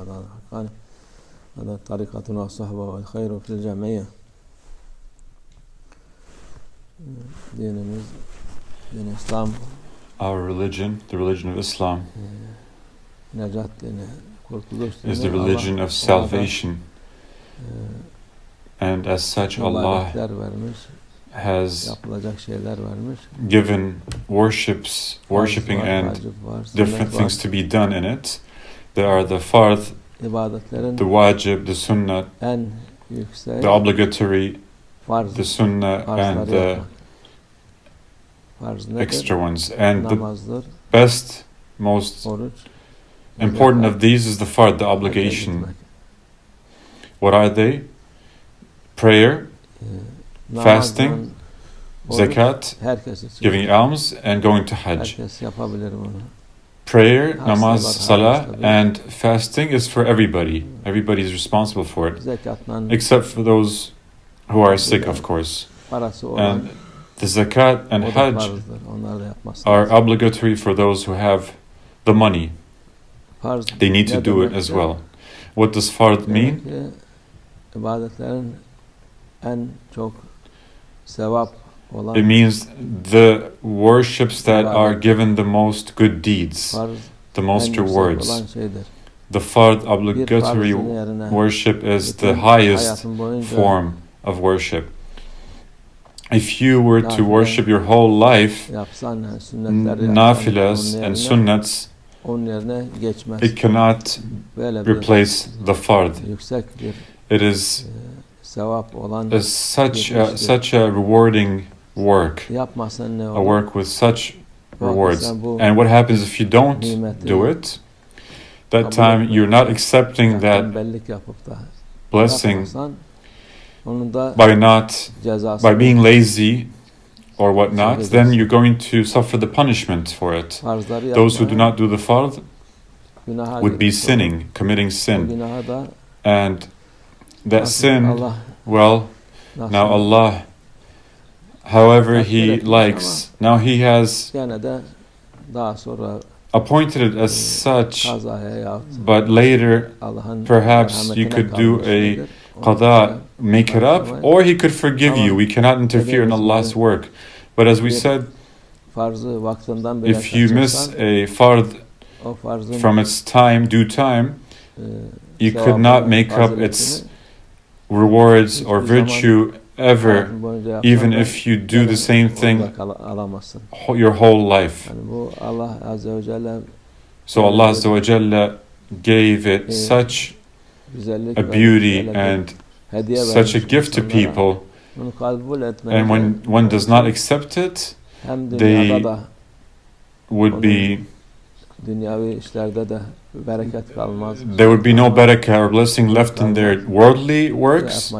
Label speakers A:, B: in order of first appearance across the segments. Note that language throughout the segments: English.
A: Muhammedan haqqan. Hada tariqatuna sahba ve hayru fil cemiyye. Dinimiz, din İslam.
B: Our religion, the religion of Islam,
A: Necat dini, kurtuluş dini.
B: is the religion of salvation. And as such, Allah has given worshipping and different things to be done in it. There are the fard, the wajib, the sunnah, the obligatory, the sunnah, and the extra ones. And the best, most important of these is the fard, the obligation. What are they? Prayer, fasting, zakat, giving alms, and going to Hajj. Prayer, namaz, salah, and fasting is for everybody. Everybody is responsible for it, except for those who are sick, of course. And the zakat and Hajj are obligatory for those who have the money. They need to do it as well. What does fard mean? It means the worships that are given the most good deeds, the most rewards. The fard, obligatory worship, is the highest form of worship. If you were to worship your whole life, nafilas and sunnats, it cannot replace the fard. It is such a rewarding work, a work with such rewards. And what happens if you don't do it? That time you're not accepting that blessing by being lazy or whatnot, then you're going to suffer the punishment for it. Those who do not do the fard would be sinning, committing sin. And that sin, well, now Allah, however He likes, now He has appointed it as such, but later perhaps you could do a qada, make it up, or He could forgive you. We cannot interfere in Allah's work. But as we said, if you miss a fard from its time, due time, you could not make up its rewards or virtue ever, even if you do the same thing your whole life. So Allah Azza wa Jalla gave it such a beauty and such a gift to people, and when one does not accept it, they would be there would be no barakah or blessing left in their worldly works.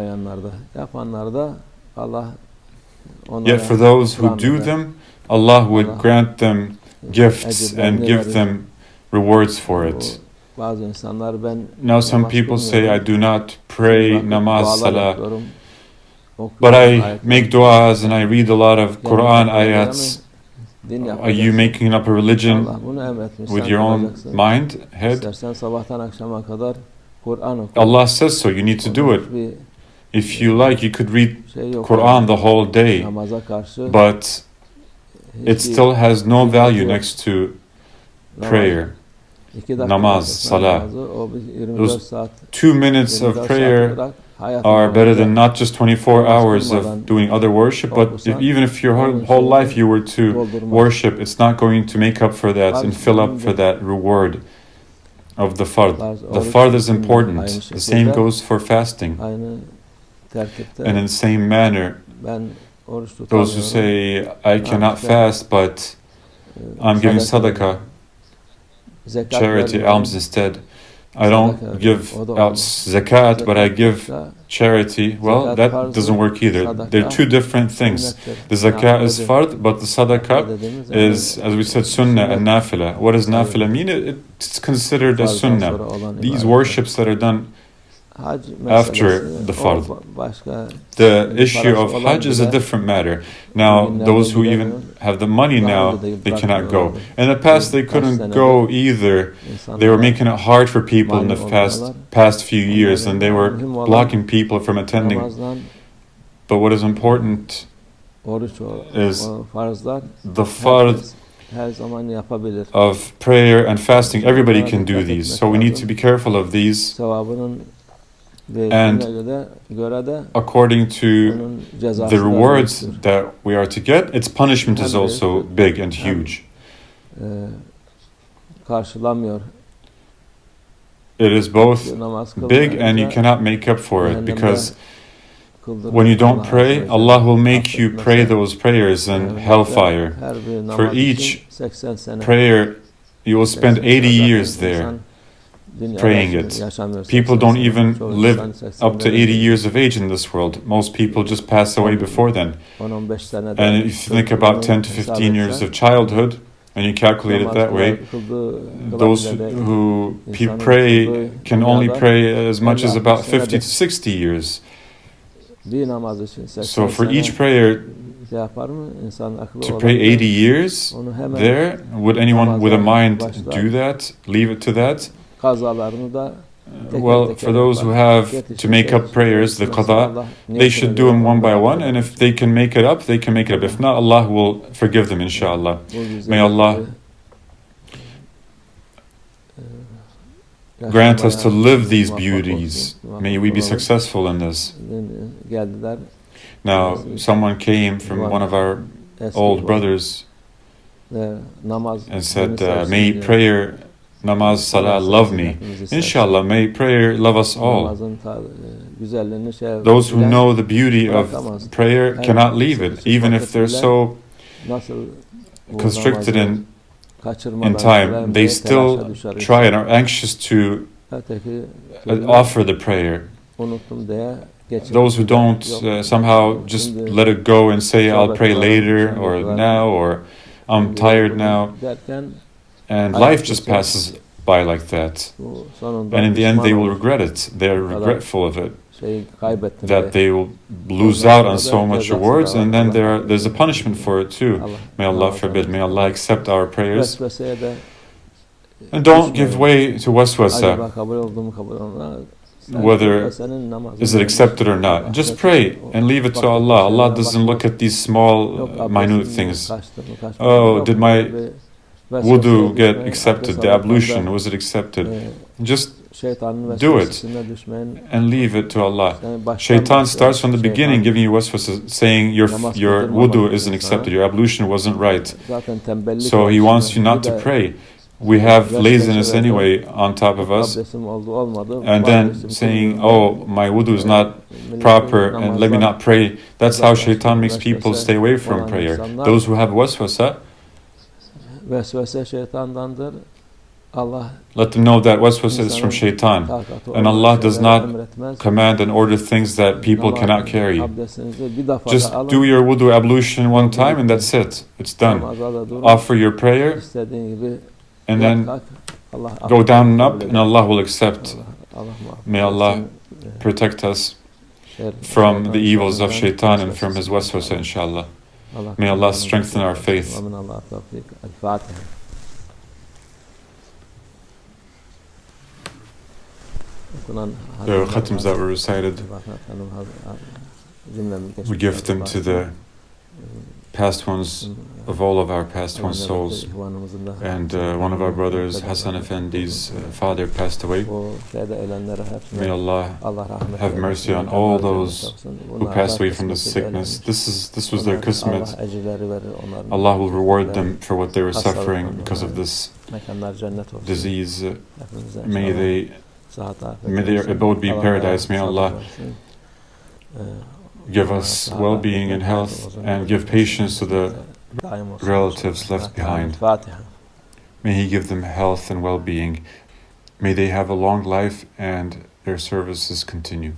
B: Yet for those who do them, Allah would grant them gifts and give them rewards for it. Now some people say, I do not pray namaz, salah, but I make du'as and I read a lot of Quran ayats. Are you making up a religion with your own mind, head? Allah says so, you need to do it. If you like, you could read Quran the whole day, but it still has no value next to prayer, namaz, salah. Those 2 minutes of prayer are better than not just 24 hours of doing other worship, but even if your whole life you were to worship, it's not going to make up for that and fill up for that reward of the fard. The fard is important. The same goes for fasting. And in the same manner, those who say, I cannot fast, but I'm giving sadaqah, charity, alms instead. I don't give out zakat, but I give charity. Well, that doesn't work either. They're two different things. The zakat is fard, but the sadaqah is, as we said, sunnah and nafila. What does nafila mean? It's considered as sunnah. These worships that are done after the fard. The issue of Hajj is a different matter. Now, those who even have the money now, they cannot go. In the past, they couldn't go either. They were making it hard for people in the past few years, and they were blocking people from attending. But what is important is the fard of prayer and fasting. Everybody can do these, so we need to be careful of these. And according to the rewards that we are to get, its punishment is also big and huge. It is both big, and you cannot make up for it, because when you don't pray, Allah will make you pray those prayers in hellfire. For each prayer, you will spend 80 years there praying it. People don't even live up to 80 years of age in this world. Most people just pass away before then. And if you think about 10 to 15 years of childhood, and you calculate it that way, those who pray can only pray as much as about 50 to 60 years. So for each prayer, to pray 80 years there, would anyone with a mind do that? Leave it to that? Well, for those who have to make up prayers, the qada, they should do them one by one, and if they can make it up, they can make it up. If not, Allah will forgive them, inshallah. May Allah grant us to live these beauties. May we be successful in this. Now, someone came from one of our old brothers and said, may prayer, namaz, salah love me. Inshallah, may prayer love us all. Those who know the beauty of prayer cannot leave it, even if they're so constricted in time, they still try and are anxious to offer the prayer. Those who don't somehow just let it go and say, I'll pray later, or now, or I'm tired now. And life just passes by like that. And in the end, they will regret it. They're regretful of it, that they will lose out on so much rewards, and then there's a punishment for it too. May Allah forbid. May Allah accept our prayers. And don't give way to waswasa, whether is it accepted or not. Just pray and leave it to Allah. Allah doesn't look at these small, minute things. Oh, did my wudu get accepted? The ablution, was it accepted? Just do it and leave it to Allah. Shaitan starts from the beginning giving you waswasa, saying your wudu isn't accepted, your ablution wasn't right. So he wants you not to pray. We have laziness anyway on top of us, and then saying, oh, my wudu is not proper and let me not pray. That's how Shaitan makes people stay away from prayer. Those who have waswasa, let them know that waswasa is from Shaitan, and Allah does not command and order things that people cannot carry. Just do your wudu ablution one time and that's it. It's done. Offer your prayer and then go down and up, and Allah will accept. May Allah protect us from the evils of Shaitan and from his waswasa, inshallah. May Allah strengthen our faith. The khatams that were recited, we give them to the past ones of all of our past ones' souls. And one of our brothers, Hassan Effendi's father, passed away. May Allah have mercy on all those who passed away from this sickness. This was their qismat. Allah will reward them for what they were suffering because of this disease. May their abode be paradise. May Allah give us well-being and health, and give patience to the relatives left behind. May He give them health and well-being. May they have a long life and their services continue.